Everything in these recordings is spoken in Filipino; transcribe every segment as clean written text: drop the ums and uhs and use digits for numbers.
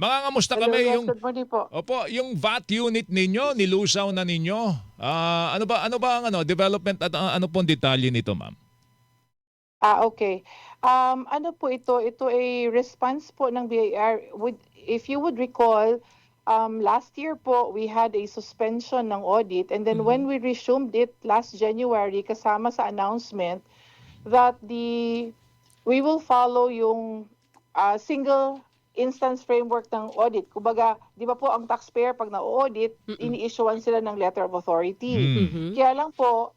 Mangangamusta Hello, kami yes, yung good morning po. Opo, yung VAT unit ninyo, nilusaw na ninyo. Ano ba ang development at ano pong detalye nito, ma'am? Okay. Ano po ito? Ito ay response po ng BIR. If you would recall, last year po, we had a suspension ng audit. And then when we resumed it last January, kasama sa announcement that we will follow yung single instance framework ng audit. Kumbaga, di ba po ang taxpayer pag na-audit, ini-issuean sila ng letter of authority. Mm. Kaya lang po,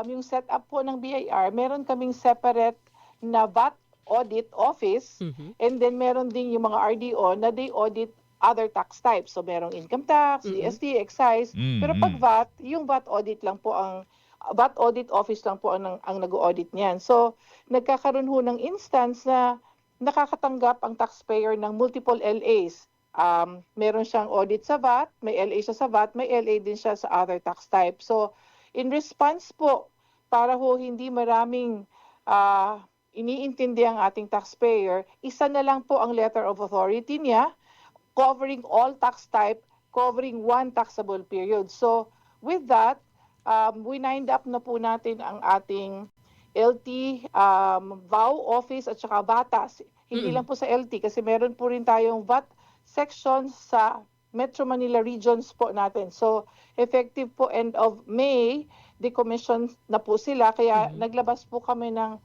yung setup po ng BIR, meron kaming separate na VAT audit office, and then meron din yung mga RDO na they audit other tax types. So merong income tax, GST, excise. Pero pag VAT, yung VAT audit lang po ang VAT audit office lang po ang nag-audit niyan. So nagkakaroon ho ng instance na nakakatanggap ang taxpayer ng multiple LAs. Meron siyang audit sa VAT, may LA siya sa VAT, may LA din siya sa other tax type. So in response po, para ho hindi maraming iniintindi ang ating taxpayer, isa na lang po ang letter of authority niya covering all tax type, covering one taxable period. So with that, wind up na po natin ang ating LT, VAU office at saka VATAS. Hindi lang po sa LT kasi meron po rin tayong VAT section sa Metro Manila regions po natin. So effective po end of May, decommission na po sila. Kaya naglabas po kami ng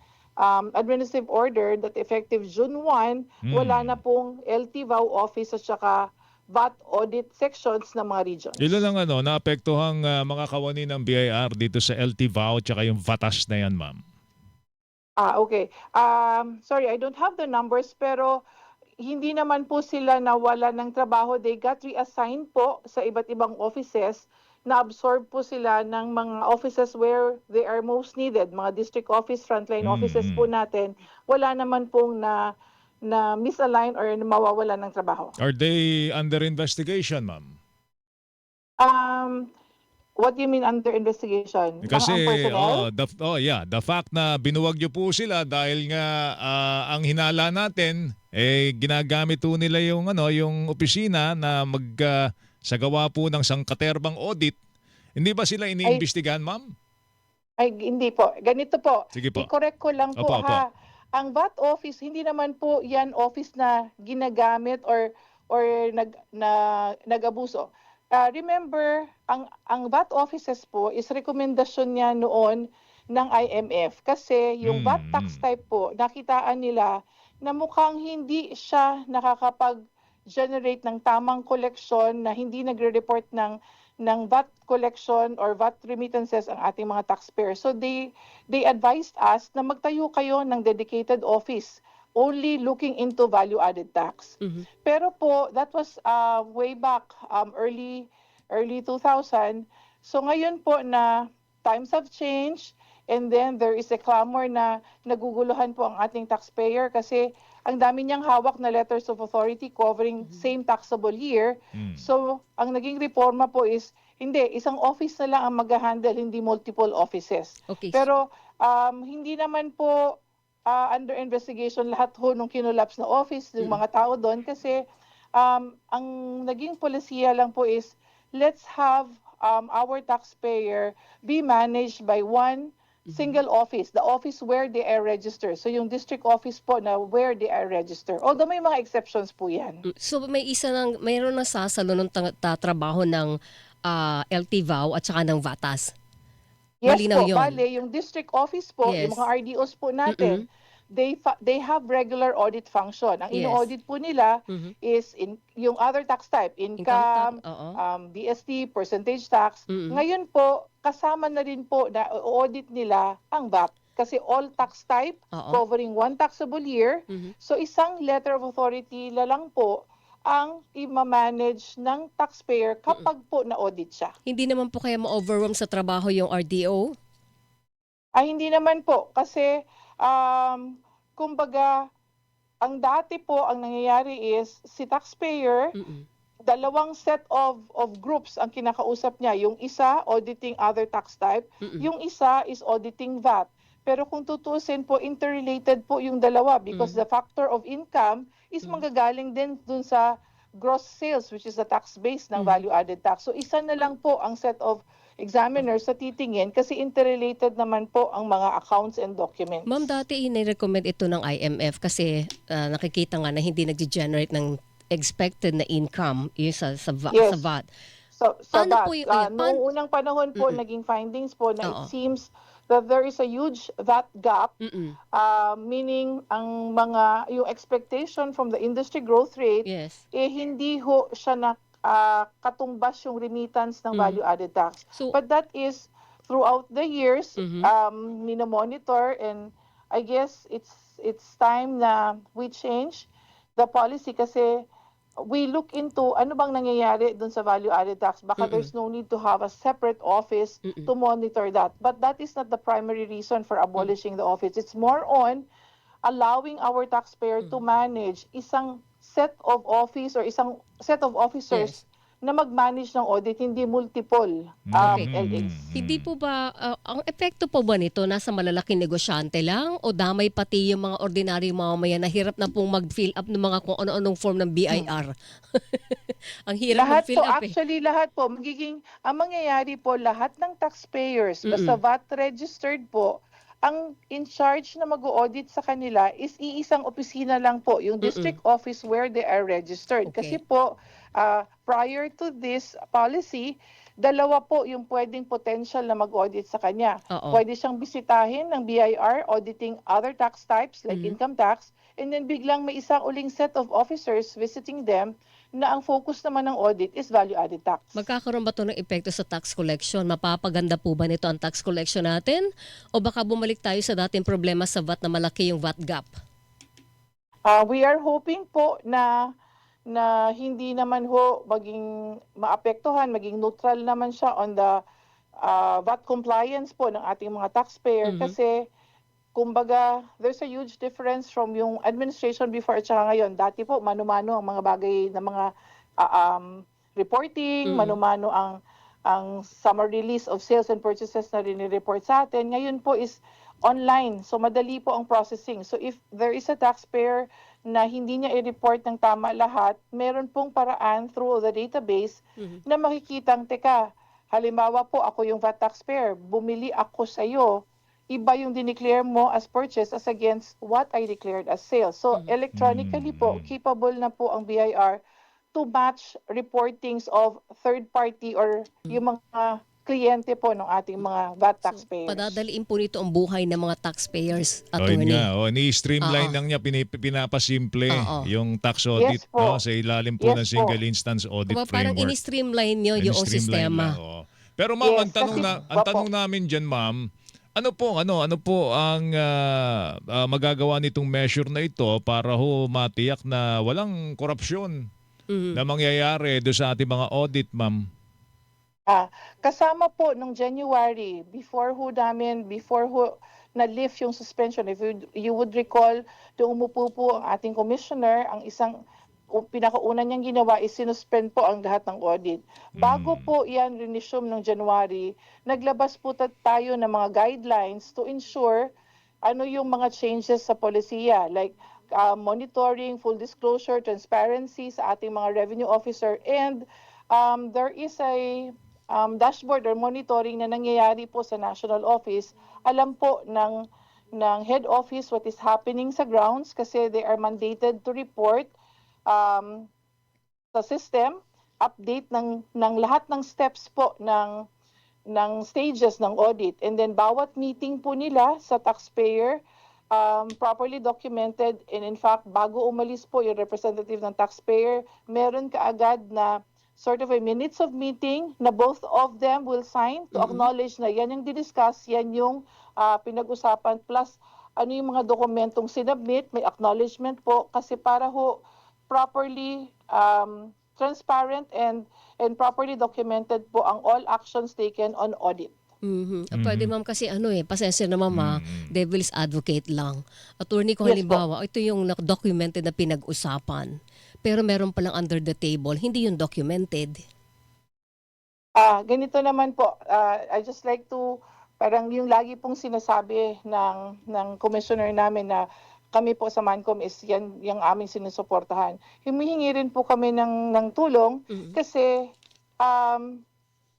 administrative order that effective June 1, wala na pong LT VAU office at saka VAT audit sections ng mga regions. Ilan ang naapektuhang mga kawani ng BIR dito sa LT VAU tsaka yung VATAS na yan, ma'am? Okay. Sorry, I don't have the numbers, pero hindi naman po sila nawala ng trabaho. They got reassigned po sa iba't ibang offices. Na-absorb po sila ng mga offices where they are most needed. Mga district office, frontline offices po natin. Wala naman pong na misalign or mawawala ng trabaho. Are they under investigation, ma'am? What do you mean under investigation? Kasi Ang personnel? the fact na binuwag niyo po sila dahil nga ang hinala natin ginagamit po nila yung opisina na sagawa po ng sangkaterbang audit. Hindi ba sila iniimbestigahan, ma'am? Ay, hindi po. Ganito po. Sige po. I-correct ko lang po Opo, opo. ha. Ang VAT office, hindi naman po yan office na ginagamit or nag-abuso. Remember, ang VAT offices po is rekomendasyon niya noon ng IMF kasi yung VAT tax type po, nakitaan nila na mukhang hindi siya nakakapag-generate ng tamang koleksyon, na hindi nagre-report ng VAT collection or VAT remittances ang ating mga taxpayers. So they advised us na magtayo kayo ng dedicated office only looking into value-added tax. Pero po, that was way back early 2000. So ngayon po na times have changed, and then there is a clamor na naguguluhan po ang ating taxpayer kasi ang dami niyang hawak na letters of authority covering same taxable year. So ang naging reforma po is, hindi, isang office na lang ang mag-handle, hindi multiple offices. Okay. Pero hindi naman po under investigation lahat ho nung kinulaps na office, yung mga tao doon, kasi ang naging polisiya lang po is, let's have our taxpayer be managed by one single office, the office where they are registered. So yung district office po na where they are registered. Although may mga exceptions po yan. So mayroon na sasalo ng tatrabaho ng LT VAU at saka ng VATAS. Yes Malinaw po, yun. bale, yung district office po, Yes. yung mga RDOs po natin, they have regular audit function. Ang Yes. ino-audit po nila is yung other tax type, income, BST, percentage tax. Ngayon po, kasama na rin po na audit nila ang VAT. Kasi all tax type, covering one taxable year. So isang letter of authority na lang po ang i-manage ng taxpayer kapag po na-audit siya. Hindi naman po kaya ma-overwhelm sa trabaho yung RDO? Hindi naman po. Kasi, kumbaga, ang dati po, ang nangyayari is, si taxpayer, dalawang set of groups ang kinakausap niya. Yung isa, auditing other tax type. Yung isa is auditing VAT. Pero kung tutusin po, interrelated po yung dalawa because the factor of income is manggagaling din dun sa gross sales, which is the tax base ng value-added tax. So isa na lang po ang set of examiners sa titingin kasi interrelated naman po ang mga accounts and documents. Ma'am, dati inirecommend ito ng IMF kasi nakikita nga na hindi nag-generate ng expected na income yung sa Yes. VAT. So Paano that, po yung- noong unang panahon po, naging findings po na Oo. it seems that there is a huge VAT gap, Mm-mm. meaning yung expectation from the industry growth rate, Yes. hindi ho siya na katumbas yung remittance ng value-added tax. So- But that is throughout the years, Mhm. minomonitor, and I guess it's time na we change the policy kasi we look into ano bang nangyayari dun sa value-added tax. Baka there's no need to have a separate office to monitor that. But that is not the primary reason for abolishing the office. It's more on allowing our taxpayer to manage isang set of office or isang set of officers na mag-manage ng audit, hindi multiple LAs. Hindi po ba, ang epekto po ba nito nasa malalaking negosyante lang o damay pati yung mga ordinaryong mamamayan na hirap na pong mag-fill up ng mga kung ano-anong form ng BIR? Ang hirap Lahat mag-fill po, up actually lahat po, ang mangyayari po, lahat ng taxpayers, basta VAT registered po, ang in charge na mag-audit sa kanila is iisang opisina lang po, yung district office where they are registered. Okay. Kasi po, prior to this policy, dalawa po yung pwedeng potential na mag-audit sa kanya. Oo. Pwede siyang bisitahin ng BIR, auditing other tax types like income tax, and then biglang may isang uling set of officers visiting them na ang focus naman ng audit is value-added tax. Magkakaroon ba ito ng epekto sa tax collection? Mapapaganda po ba nito ang tax collection natin? O baka bumalik tayo sa dating problema sa VAT na malaki yung VAT gap? We are hoping po na hindi naman ho maging maapektuhan, maging neutral naman siya on the VAT compliance po ng ating mga taxpayer kasi kumbaga there's a huge difference from yung administration before at saka ngayon. Dati po mano-mano ang mga bagay na mga reporting, mano-mano ang summer release of sales and purchases na rini-report sa atin. Ngayon po is online. So madali po ang processing. So if there is a taxpayer na hindi niya i-report ng tama lahat, meron pong paraan through the database na makikitang, teka, halimbawa po ako yung VAT taxpayer, bumili ako sa iyo, iba yung dineclare mo as purchase as against what I declared as sales. So electronically po, capable na po ang BIR to match reportings of third party or yung mga kliyente po ng ating mga VAT taxpayers. Padadaliin po nito ang buhay ng mga taxpayers, O yun attorney. nga, ni-streamline lang niya, pinapasimple Oo. yung tax audit, Yes po. sa ilalim po ng Yes po. single instance audit Diba, parang framework. ini-streamline nyo yung Ini-streamline sistema. lang, oo. Pero ma'am, Yes, ang tanong kasi- ang tanong namin diyan, ma'am, ano po ang magagawa nitong measure na ito para ho matiyak na walang korupsyon na mangyayari do sa ating mga audit, ma'am? Kasama po nung January, before na-lift yung suspension, if you would recall, nung umupo po ang ating commissioner, ang pinakauna niyang ginawa is sinuspend po ang lahat ng audit. Bago po yan resume ng January, naglabas po tayo ng mga guidelines to ensure ano yung mga changes sa polisiya, like monitoring, full disclosure, transparency sa ating mga revenue officer, and there is a dashboard or monitoring na nangyayari po sa national office. Alam po ng head office what is happening sa grounds kasi they are mandated to report sa system, update ng lahat ng steps po ng stages ng audit. And then bawat meeting po nila sa taxpayer properly documented, and in fact bago umalis po yung representative ng taxpayer, meron kaagad na sort of a minutes of meeting na both of them will sign to acknowledge na yan yung didiscuss, yan yung pinag-usapan, plus ano yung mga dokumentong sinubmit, may acknowledgement po kasi para ho properly transparent and properly documented po ang all actions taken on audit. Pwede ma'am kasi pasensya na ma'am, devil's advocate lang. Attorney, kung Yes, halimbawa, ito yung documented na pinag-usapan, pero meron palang under the table, hindi yung documented. Ganito naman po, I just like to, parang yung lagi pong sinasabi ng commissioner namin na kami po sa Mancom is yan yung aming sinusuportahan. Humihingi rin po kami ng tulong kasi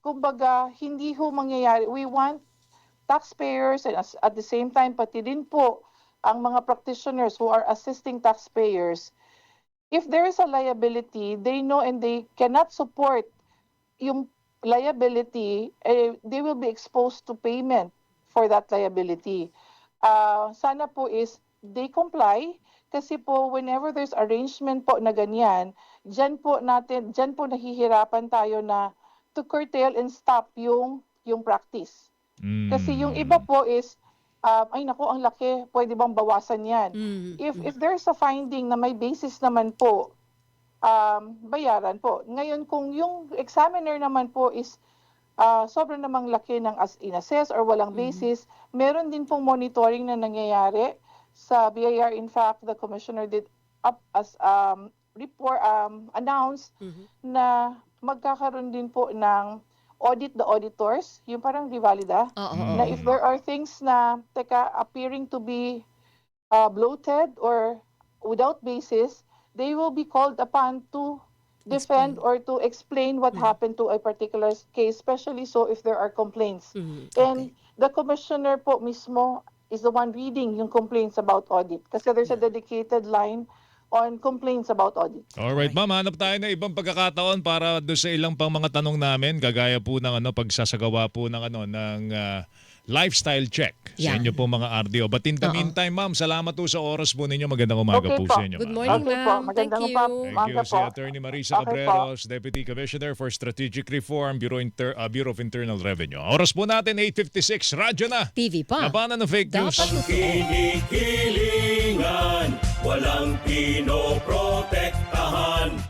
kumbaga hindi ho mangyayari. We want taxpayers and at the same time pati din po ang mga practitioners who are assisting taxpayers. If there is a liability, they know and they cannot support yung liability, they will be exposed to payment for that liability. Sana po is they comply kasi po whenever there's arrangement po na ganyan, dyan po nahihirapan tayo na to curtail and stop yung practice. Kasi yung iba po is ay naku, ang laki, pwede bang bawasan yan? If there's a finding na may basis naman po, bayaran po. Ngayon, kung yung examiner naman po is sobrang namang laki ng as inassess or walang basis, meron din pong monitoring na nangyayari sa BIR. In fact, the commissioner did announce na magkakaroon din po ng audit the auditors, yung parang di valida, na if there are things na appearing to be bloated or without basis, they will be called upon to defend or to explain what happened to a particular case, especially so if there are complaints. And the commissioner po mismo is the one reading yung complaints about audit kasi there's a dedicated line on complaints about audit. Alright, ma'am, hanap tayo ng ibang pagkakataon para doon sa ilang pang mga tanong namin, kagaya po ng pagsasagawa po ng lifestyle check sa inyo po mga RDO. But in the meantime, ma'am, salamat po sa oras po ninyo. Magandang umaga po sa inyo, Good ma'am. morning, Okay po, ma'am. Thank magandang you. Thank you, umaga si po. Attorney Marisa Okay po. Cabreros, Deputy Commissioner for Strategic Reform, Bureau of Internal Revenue. Oras po natin, 8:56, radyo na. TV pa. Labanan ng fake news. Dapat totoo. Kinikilingan, walang pinoprotektahan.